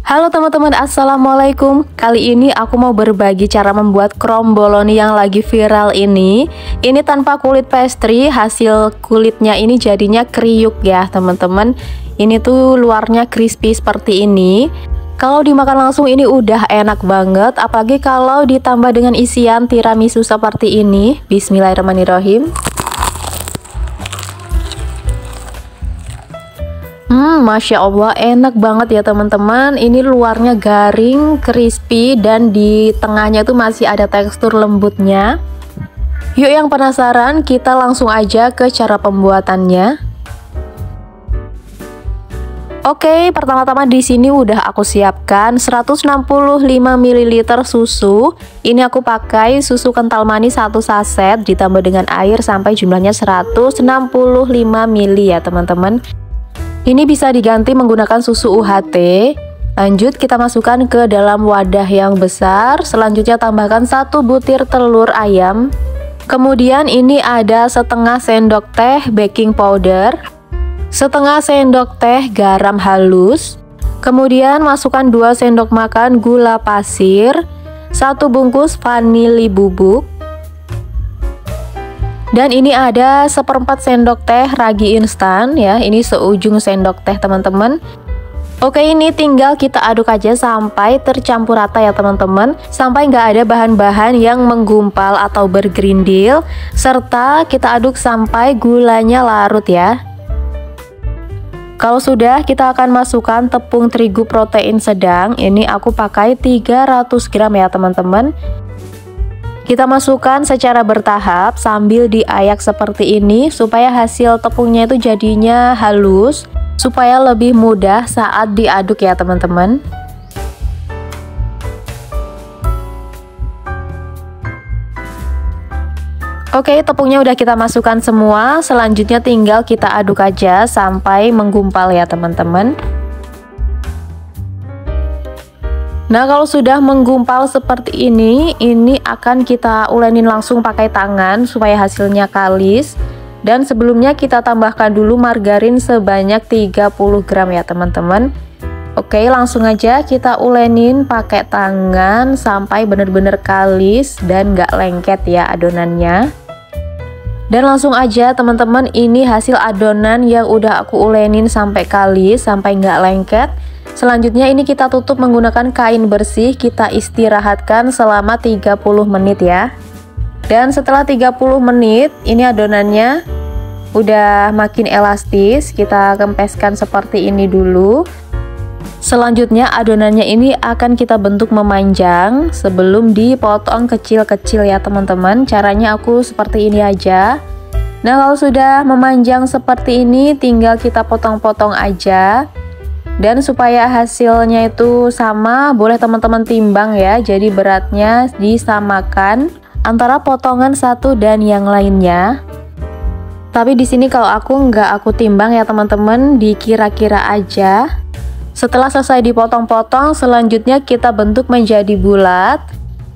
Halo teman-teman, assalamualaikum. Kali ini aku mau berbagi cara membuat kromboloni yang lagi viral ini. Ini tanpa kulit pastry, hasil kulitnya ini jadinya kriuk ya teman-teman. Ini tuh luarnya crispy seperti ini. Kalau dimakan langsung ini udah enak banget, apalagi kalau ditambah dengan isian tiramisu seperti ini. Bismillahirrahmanirrahim. Masya Allah, enak banget ya teman-teman. Ini luarnya garing, crispy, dan di tengahnya tuh masih ada tekstur lembutnya. Yuk yang penasaran, kita langsung aja ke cara pembuatannya. Oke, pertama-tama di sini udah aku siapkan 165 ml susu. Ini aku pakai susu kental manis 1 saset ditambah dengan air sampai jumlahnya 165 ml ya teman-teman. Ini bisa diganti menggunakan susu UHT. Lanjut kita masukkan ke dalam wadah yang besar. Selanjutnya tambahkan 1 butir telur ayam. Kemudian ini ada setengah sendok teh baking powder, setengah sendok teh garam halus. Kemudian masukkan 2 sendok makan gula pasir, 1 bungkus vanili bubuk. Dan ini ada 1/4 sendok teh ragi instan ya, ini seujung sendok teh teman-teman. Oke, ini tinggal kita aduk aja sampai tercampur rata ya teman-teman, sampai nggak ada bahan-bahan yang menggumpal atau bergerindil, serta kita aduk sampai gulanya larut ya. Kalau sudah, kita akan masukkan tepung terigu protein sedang. Ini aku pakai 300 gram ya teman-teman. Kita masukkan secara bertahap sambil diayak seperti ini supaya hasil tepungnya itu jadinya halus, supaya lebih mudah saat diaduk ya teman-teman. Oke, tepungnya udah kita masukkan semua. Selanjutnya tinggal kita aduk aja sampai menggumpal ya teman-teman. Nah, kalau sudah menggumpal seperti ini akan kita ulenin langsung pakai tangan supaya hasilnya kalis. Dan sebelumnya kita tambahkan dulu margarin sebanyak 30 gram ya teman-teman. Oke, langsung aja kita ulenin pakai tangan sampai benar-benar kalis dan nggak lengket ya adonannya. Dan langsung aja teman-teman, ini hasil adonan yang udah aku ulenin sampai kalis, sampai nggak lengket. Selanjutnya ini kita tutup menggunakan kain bersih, kita istirahatkan selama 30 menit ya. Dan setelah 30 menit ini adonannya udah makin elastis, kita kempeskan seperti ini dulu. Selanjutnya adonannya ini akan kita bentuk memanjang sebelum dipotong kecil-kecil ya teman-teman. Caranya aku seperti ini aja. Nah, kalau sudah memanjang seperti ini tinggal kita potong-potong aja. Dan supaya hasilnya itu sama, boleh teman-teman timbang ya, jadi beratnya disamakan antara potongan satu dan yang lainnya. Tapi di sini kalau aku nggak aku timbang ya teman-teman, dikira-kira aja. Setelah selesai dipotong-potong, selanjutnya kita bentuk menjadi bulat.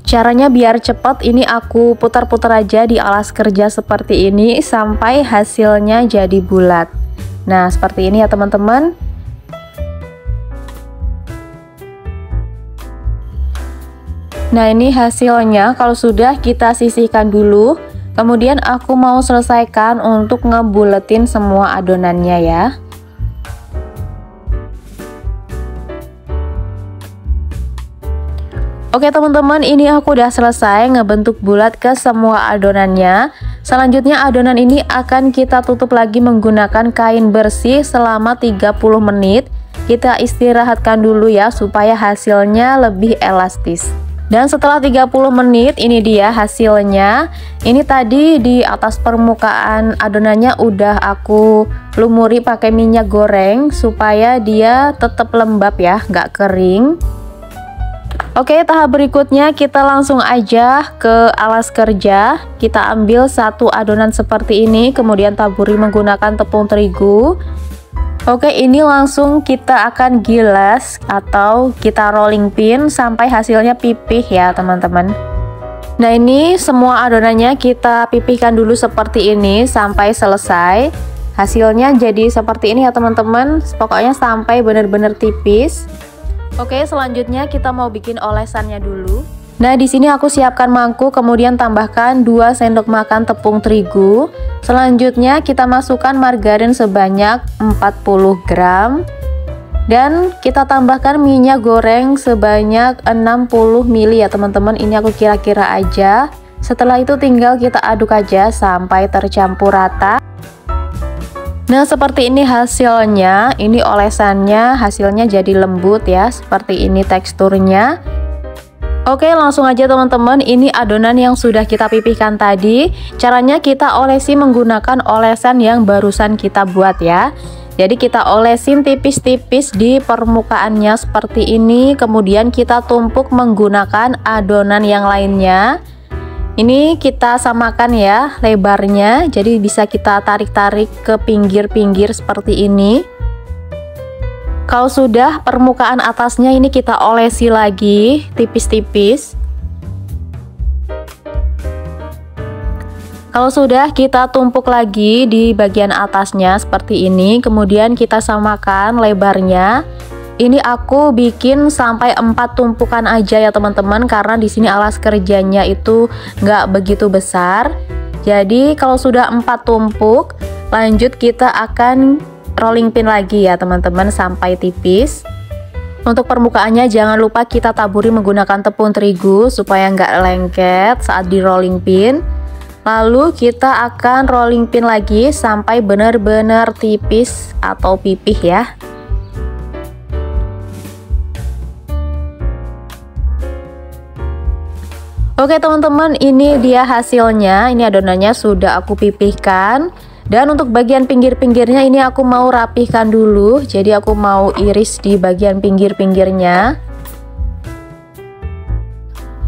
Caranya biar cepat, ini aku putar-putar aja di alas kerja seperti ini sampai hasilnya jadi bulat. Nah, seperti ini ya teman-teman. Nah, ini hasilnya. Kalau sudah, kita sisihkan dulu. Kemudian aku mau selesaikan untuk ngebuletin semua adonannya ya. Oke teman-teman, ini aku udah selesai ngebentuk bulat ke semua adonannya. Selanjutnya adonan ini akan kita tutup lagi menggunakan kain bersih selama 30 menit. Kita istirahatkan dulu ya supaya hasilnya lebih elastis. Dan setelah 30 menit ini dia hasilnya. Ini tadi di atas permukaan adonannya udah aku lumuri pakai minyak goreng supaya dia tetap lembab ya, nggak kering. Oke, tahap berikutnya kita langsung aja ke alas kerja. Kita ambil satu adonan seperti ini, kemudian taburi menggunakan tepung terigu. Oke, ini langsung kita akan gilas atau kita rolling pin sampai hasilnya pipih ya teman-teman. Nah, ini semua adonannya kita pipihkan dulu seperti ini sampai selesai. Hasilnya jadi seperti ini ya teman-teman. Pokoknya sampai benar-benar tipis. Oke, selanjutnya kita mau bikin olesannya dulu. Nah, di sini aku siapkan mangkuk, kemudian tambahkan 2 sendok makan tepung terigu. Selanjutnya kita masukkan margarin sebanyak 40 gram. Dan kita tambahkan minyak goreng sebanyak 60 ml ya teman-teman. Ini aku kira-kira aja. Setelah itu tinggal kita aduk aja sampai tercampur rata. Nah, seperti ini hasilnya. Ini olesannya, hasilnya jadi lembut ya. Seperti ini teksturnya. Oke, langsung aja teman-teman. Ini adonan yang sudah kita pipihkan tadi. Caranya kita olesi menggunakan olesan yang barusan kita buat ya. Jadi kita olesin tipis-tipis di permukaannya seperti ini. Kemudian kita tumpuk menggunakan adonan yang lainnya. Ini kita samakan ya lebarnya, jadi bisa kita tarik-tarik ke pinggir-pinggir seperti ini. Kalau sudah, permukaan atasnya ini kita olesi lagi tipis-tipis. Kalau sudah, kita tumpuk lagi di bagian atasnya seperti ini. Kemudian kita samakan lebarnya. Ini aku bikin sampai 4 tumpukan aja ya teman-teman, karena di sini alas kerjanya itu nggak begitu besar. Jadi kalau sudah 4 tumpuk, lanjut kita akan rolling pin lagi ya teman-teman sampai tipis. Untuk permukaannya jangan lupa kita taburi menggunakan tepung terigu supaya nggak lengket saat di rolling pin. Lalu kita akan rolling pin lagi sampai benar-benar tipis atau pipih ya. Oke teman-teman, ini dia hasilnya. Ini adonannya sudah aku pipihkan. Dan untuk bagian pinggir-pinggirnya ini aku mau rapihkan dulu. Jadi aku mau iris di bagian pinggir-pinggirnya.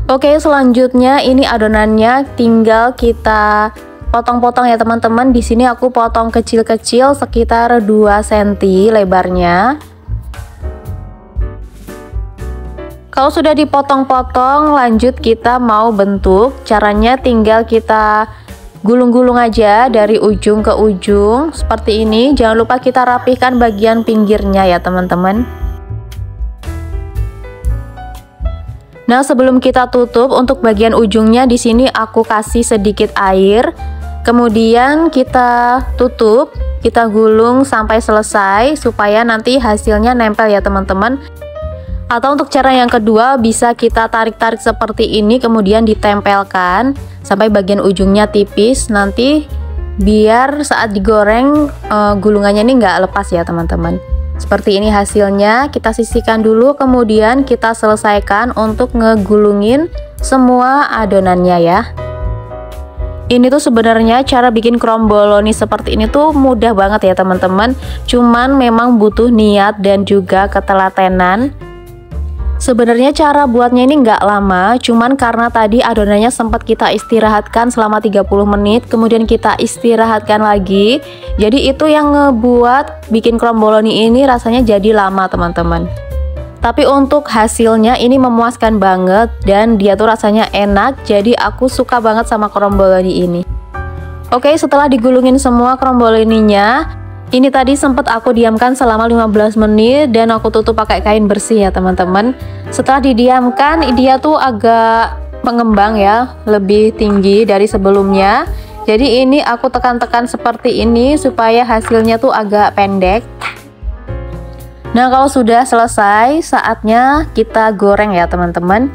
Oke, selanjutnya ini adonannya tinggal kita potong-potong ya teman-teman. Di sini aku potong kecil-kecil sekitar 2 cm lebarnya. Kalau sudah dipotong-potong, lanjut kita mau bentuk. Caranya tinggal kita gulung-gulung aja dari ujung ke ujung seperti ini. Jangan lupa kita rapihkan bagian pinggirnya ya teman-teman. Nah, sebelum kita tutup, untuk bagian ujungnya di sini aku kasih sedikit air. Kemudian kita tutup, kita gulung sampai selesai supaya nanti hasilnya nempel ya teman-teman. Atau untuk cara yang kedua, bisa kita tarik-tarik seperti ini kemudian ditempelkan sampai bagian ujungnya tipis. Nanti biar saat digoreng gulungannya ini nggak lepas ya teman-teman. Seperti ini hasilnya. Kita sisihkan dulu, kemudian kita selesaikan untuk ngegulungin semua adonannya ya. Ini tuh sebenarnya cara bikin kromboloni seperti ini tuh mudah banget ya teman-teman. Cuman memang butuh niat dan juga ketelatenan. Sebenarnya cara buatnya ini nggak lama, cuman karena tadi adonannya sempat kita istirahatkan selama 30 menit, kemudian kita istirahatkan lagi. Jadi itu yang ngebuat bikin kromboloni ini rasanya jadi lama teman-teman. Tapi untuk hasilnya ini memuaskan banget dan dia tuh rasanya enak, jadi aku suka banget sama kromboloni ini. Oke, setelah digulungin semua kromboloninya, ini tadi sempat aku diamkan selama 15 menit dan aku tutup pakai kain bersih ya teman-teman. Setelah didiamkan, dia tuh agak mengembang ya, lebih tinggi dari sebelumnya. Jadi ini aku tekan-tekan seperti ini supaya hasilnya tuh agak pendek. Nah, kalau sudah selesai, saatnya kita goreng ya teman-teman.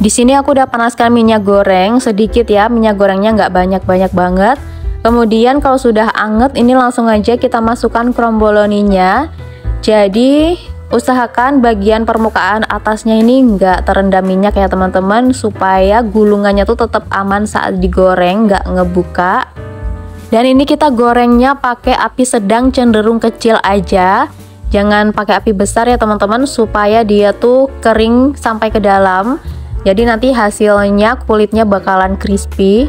Di sini aku udah panaskan minyak goreng sedikit ya, minyak gorengnya nggak banyak-banyak banget. Kemudian kalau sudah anget, ini langsung aja kita masukkan kromboloninya. Jadi usahakan bagian permukaan atasnya ini nggak terendam minyak ya teman-teman, supaya gulungannya tuh tetap aman saat digoreng, nggak ngebuka. Dan ini kita gorengnya pakai api sedang cenderung kecil aja, jangan pakai api besar ya teman-teman, supaya dia tuh kering sampai ke dalam. Jadi nanti hasilnya kulitnya bakalan crispy.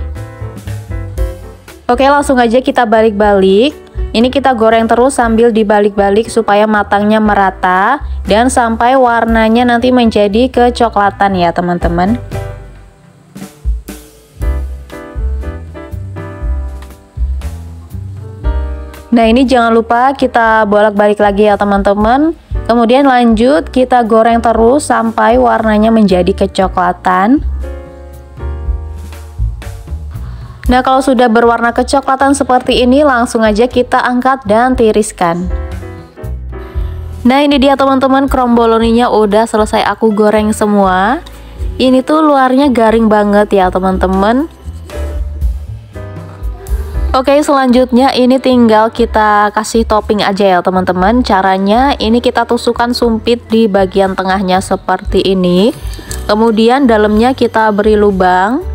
Oke, langsung aja kita balik-balik. Ini kita goreng terus sambil dibalik-balik supaya matangnya merata dan sampai warnanya nanti menjadi kecoklatan ya teman-teman. Nah, ini jangan lupa kita bolak-balik lagi ya teman-teman. Kemudian lanjut kita goreng terus sampai warnanya menjadi kecoklatan. Nah, kalau sudah berwarna kecoklatan seperti ini, langsung aja kita angkat dan tiriskan. Nah, ini dia teman-teman, kromboloninya udah selesai aku goreng semua. Ini tuh luarnya garing banget ya teman-teman. Oke, selanjutnya ini tinggal kita kasih topping aja ya teman-teman. Caranya ini kita tusukkan sumpit di bagian tengahnya seperti ini. Kemudian dalamnya kita beri lubang.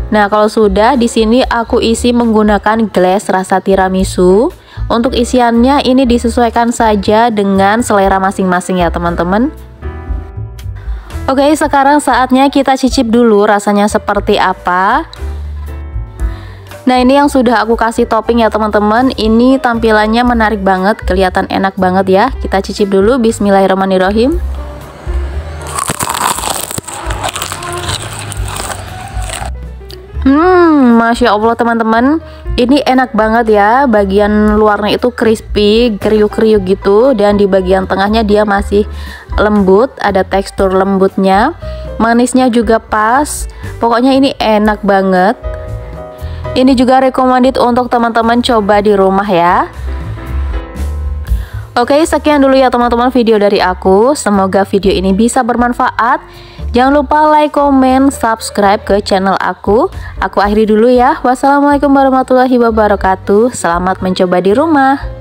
Nah, kalau sudah, di sini aku isi menggunakan glaze rasa tiramisu. Untuk isiannya ini disesuaikan saja dengan selera masing-masing ya teman-teman. Oke, sekarang saatnya kita cicip dulu rasanya seperti apa. Nah, ini yang sudah aku kasih topping ya teman-teman. Ini tampilannya menarik banget, kelihatan enak banget ya. Kita cicip dulu, bismillahirrahmanirrahim. Masya Allah teman-teman, ini enak banget ya. Bagian luarnya itu crispy, kriuk-kriuk gitu. Dan di bagian tengahnya dia masih lembut, ada tekstur lembutnya. Manisnya juga pas. Pokoknya ini enak banget. Ini juga recommended untuk teman-teman coba di rumah ya. Oke, sekian dulu ya teman-teman video dari aku. Semoga video ini bisa bermanfaat. Jangan lupa like, comment, subscribe ke channel aku. Aku akhiri dulu ya. Wassalamualaikum warahmatullahi wabarakatuh. Selamat mencoba di rumah.